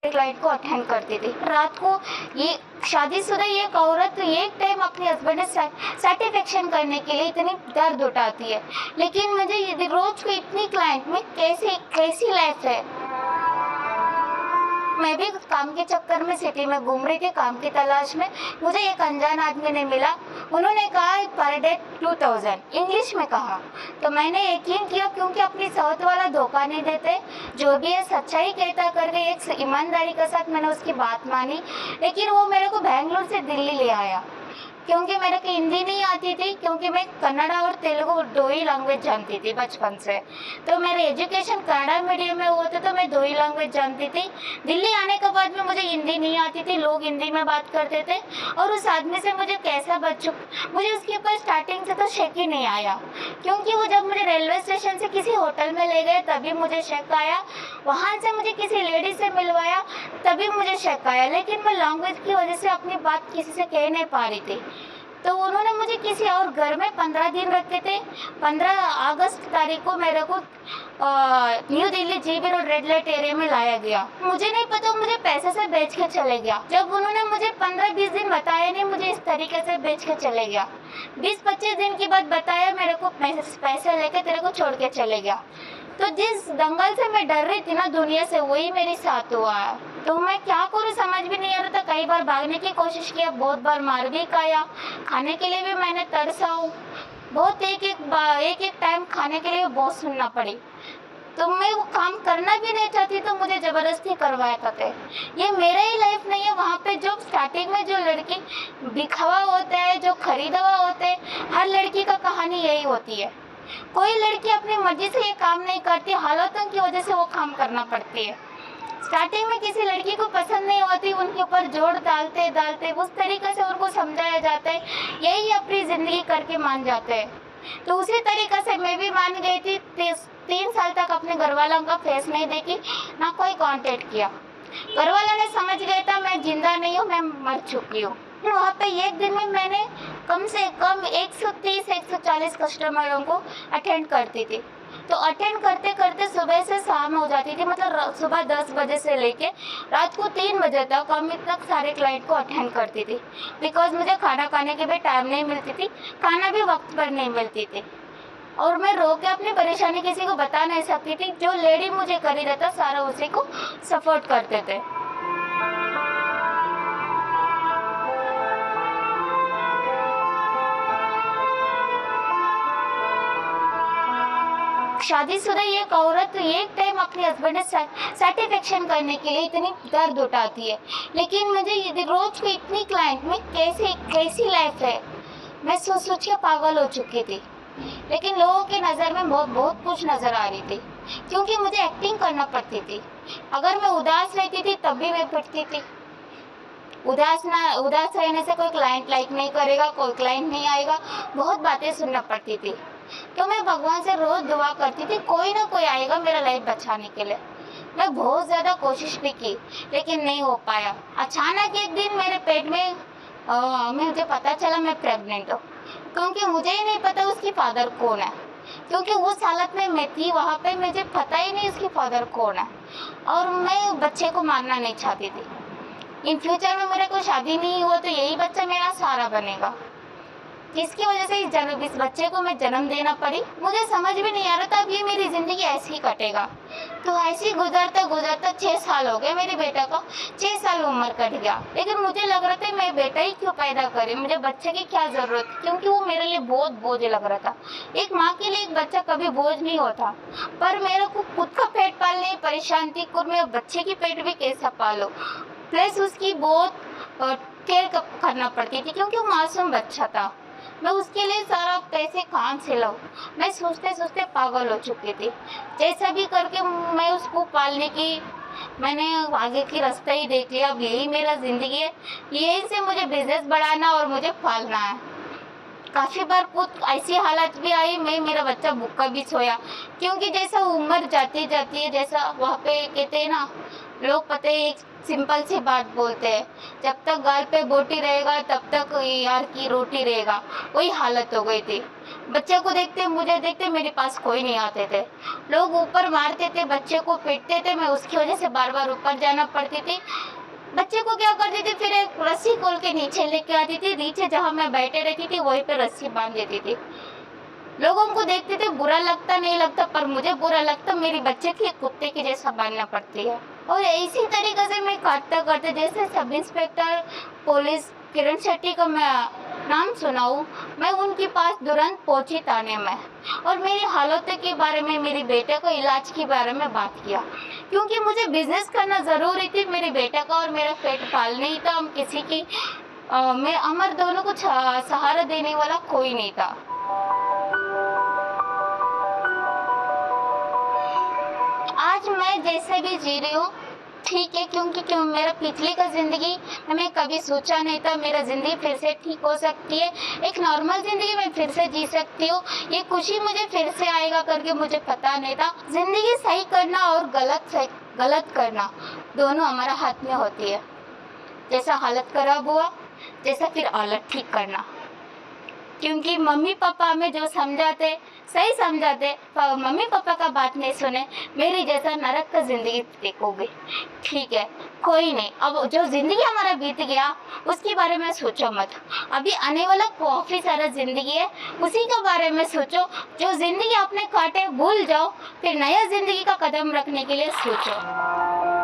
सारे क्लाइंट को अटेंड करती थी। रात को ये शादीशुदा एक औरत एक टाइम अपने हस्बैंड से सेटिस्फेक्शन करने के लिए इतनी दर्द उठाती है, लेकिन मुझे ये रोज को इतनी क्लाइंट में कैसी लाइफ है। मैं भी काम के चक्कर में सिटी में घूम रही थी, काम की तलाश में। मुझे एक अनजान आदमी ने मिला, उन्होंने कहा पर डे 2000 इंग्लिश में कहा, तो मैंने यकीन किया, क्योंकि अपनी साउथ वाला धोखा नहीं देते, जो भी है सच्चाई कहता करके एक ईमानदारी के साथ मैंने उसकी बात मानी। लेकिन वो मेरे को बेंगलोर से दिल्ली ले आया, क्योंकि मेरे को हिंदी नहीं आती थी, क्योंकि मैं कन्नड़ा और तेलुगु 2 ही लैंग्वेज जानती थी बचपन से। तो मेरे एजुकेशन कन्नड़ा मीडियम में हुआ था, तो मैं 2 ही लैंग्वेज जानती थी। दिल्ली आने के बाद में मुझे हिंदी नहीं आती थी, लोग हिंदी में बात करते थे, और उस आदमी से मुझे कैसा मुझे उसके ऊपर स्टार्टिंग से तो शक ही नहीं आया, क्योंकि वो जब मुझे रेलवे स्टेशन से किसी होटल में ले गए तभी मुझे शक आया, वहाँ से मुझे किसी लेडी से मिलवाया तभी मुझे शक आया। लेकिन मैं लैंग्वेज की वजह से अपनी बात किसी से कह नहीं पा रही थी। तो उन्होंने मुझे किसी और घर में 15 दिन रखे थे। 15 अगस्त तारीख को मेरे को new Delhi GB road red light area में लाया गया। मुझे नहीं पता, मुझे पैसे से बेच के चले गया। जब उन्होंने मुझे 15-20 दिन बताया नहीं, मुझे इस तरीके से बेच के चले गया। 20-25 दिन के बाद बताया मेरे को पैसे लेके तेरे को छोड़ के चले गया। तो जिस दंगल से मैं डर रही थी ना दुनिया से, वही मेरे साथ हुआ है। तो मैं क्या करूँ समझ भी नहीं आ रहा था। कई बार भागने की कोशिश किया, बहुत बार मार भी खाया, खाने के लिए भी मैंने तरसा हूँ बहुत। एक टाइम खाने के लिए बहुत सुनना पड़ी। तो मैं वो काम करना भी नहीं चाहती, तो मुझे जबरदस्ती करवाया था। ये मेरा ही लाइफ नहीं है। वहाँ पे जो स्टार्टिंग में जो लड़की दिखावा होता है, जो खरीदवा होते हैं, हर लड़की का कहानी यही होती है। कोई लड़की अपनी मर्जी से ये काम नहीं करती, हालातों की वजह से वो काम करना पड़ती है। स्टार्टिंग में किसी लड़की को पसंद नहीं होती, उनके ऊपर जोर डालते उस तरीके से उनको समझाया जाता है, यही अपनी जिंदगी करके मान जाते हैं। तो उसी तरीके से मैं भी मान गई थी। 3 साल तक अपने घर वालों का फेस नहीं देखी, ना कोई कांटेक्ट किया। घर वालों ने समझ गया था मैं जिंदा नहीं हूँ, मैं मर चुकी हूँ। वहाँ पे एक दिन में मैंने कम से कम 130-140 कस्टमरों को अटेंड करती थी। तो अटेंड करते करते सुबह से शाम हो जाती थी, मतलब सुबह 10 बजे से लेके रात को 3 बजे तक हम इतना सारे क्लाइंट को अटेंड करती थी। बिकॉज मुझे खाना खाने की भी टाइम नहीं मिलती थी, खाना भी वक्त पर नहीं मिलती थी, और मैं रो के अपनी परेशानी किसी को बता नहीं सकती थी। जो लेडी मुझे कर ही देता सारा उसी को सपोर्ट करते थे। शादीशुदा एक औरत एक टाइम अपने हस्बैंड से सेटिस्फेक्शन करने के लिए इतनी दर्द उठाती है, लेकिन मुझे रोज को इतनी क्लाइंट में कैसी लाइफ है। मैं सोच के पागल हो चुकी थी। लेकिन लोगों की नज़र में बहुत कुछ नज़र आ रही थी, क्योंकि मुझे एक्टिंग करना पड़ती थी। अगर मैं उदास रहती थी तब भी मैं पिटती थी। उदास रहने से कोई क्लाइंट लाइक नहीं करेगा, कोई क्लाइंट नहीं आएगा, बहुत बातें सुनना पड़ती थी। तो मैं भगवान से रोज दुआ करती थी, कोई ना कोई आएगा मेरा लाइफ बचाने के लिए। मैं बहुत ज़्यादा कोशिश भी की, लेकिन नहीं हो पाया। अचानक एक दिन मेरे पेट में मुझे पता चला मैं प्रेग्नेंट हूँ, क्योंकि मुझे ही नहीं पता उसकी फादर कौन है, क्योंकि उस हालत में मैं थी वहाँ पे, मुझे पता ही नहीं उसकी फादर कौन है, और मैं बच्चे को मारना नहीं चाहती थी। इन फ्यूचर में मेरे को शादी नहीं हुआ तो यही बच्चा मेरा सहारा बनेगा, जिसकी वजह से इस बच्चे को मैं जन्म देना पड़ी। मुझे समझ भी नहीं आ रहा था अब ये मेरी ज़िंदगी ऐसे ही कटेगा। तो ऐसे ही गुजरता 6 साल हो गए। मेरे बेटा का 6 साल उम्र कट गया, लेकिन मुझे लग रहा था मैं बेटा ही क्यों पैदा करी, मुझे बच्चे की क्या ज़रूरत, क्योंकि वो मेरे लिए बहुत बोझ लग रहा था। एक माँ के लिए एक बच्चा कभी बोझ नहीं होता, पर मेरे को खुद का पेट पालने परेशान थी, खुद मैं बच्चे की पेट भी कैसा पालो, प्लस उसकी बहुत केयर करना पड़ती थी, क्योंकि वो मासूम बच्चा था। मैं उसके लिए सारा पैसे कहाँ से लाऊं, मैं सोचते पागल हो चुकी थी। जैसा भी करके मैं उसको पालने की मैंने आगे की रास्ता ही देख लिया। अब यही मेरा ज़िंदगी है, यही से मुझे बिजनेस बढ़ाना और मुझे पालना है। काफ़ी बार खुद ऐसी हालत भी आई, मेरा बच्चा भूखा भी सोया, क्योंकि जैसा उम्र जाती है, जैसा वहाँ पे कहते हैं ना लोग पता है एक सिंपल सी बात बोलते हैं, जब तक गाल पे बोटी रहेगा तब तक यार की रोटी रहेगा। वही हालत हो गई थी। बच्चे को देखते, मुझे देखते, मेरे पास कोई नहीं आते थे। लोग ऊपर मारते थे, बच्चे को पीटते थे, मैं उसकी वजह से बार बार ऊपर जाना पड़ती थी। बच्चे को क्या करती थी, फिर एक रस्सी खोल के नीचे लेके आती थी, नीचे जहाँ मैं बैठे रहती थी वहीं पे रस्सी बांध देती थी। लोगों को देखते थे, बुरा लगता नहीं लगता, पर मुझे बुरा लगता, मेरी बच्चे की कुत्ते की जैसा बांधना पड़ती है। और इसी तरीके से मैं काटते करते, जैसे सब इंस्पेक्टर पुलिस किरण शेट्टी का मैं नाम सुनाऊं, मैं उनके पास तुरंत पहुंची थाने में और मेरी हालत के बारे में, मेरे बेटे को इलाज के बारे में बात किया, क्योंकि मुझे बिजनेस करना ज़रूरी थी। मेरे बेटे का और मेरा पेट पालना ही था। हम किसी की मैं हमारे दोनों को सहारा देने वाला कोई नहीं था। आज मैं जैसे भी जी रही हूँ ठीक है, क्योंकि मेरा पिछले का ज़िंदगी मैंने कभी सोचा नहीं था मेरा ज़िंदगी फिर से ठीक हो सकती है, एक नॉर्मल ज़िंदगी मैं फिर से जी सकती हूँ। ये खुशी मुझे फिर से आएगा करके मुझे पता नहीं था। ज़िंदगी सही करना और गलत करना दोनों हमारा हाथ में होती है। जैसा हालत खराब हुआ, जैसा फिर हालत ठीक करना, क्योंकि मम्मी पापा हमें जो समझाते सही समझाते, पर मम्मी पापा का बात नहीं सुने, मेरी जैसा नरक का ज़िंदगी देखोगे। ठीक है, कोई नहीं, अब जो ज़िंदगी हमारा बीत गया उसके बारे में सोचो मत। अभी आने वाला काफ़ी सारा ज़िंदगी है, उसी के बारे में सोचो। जो ज़िंदगी आपने काटे भूल जाओ, फिर नया ज़िंदगी का कदम रखने के लिए सोचो।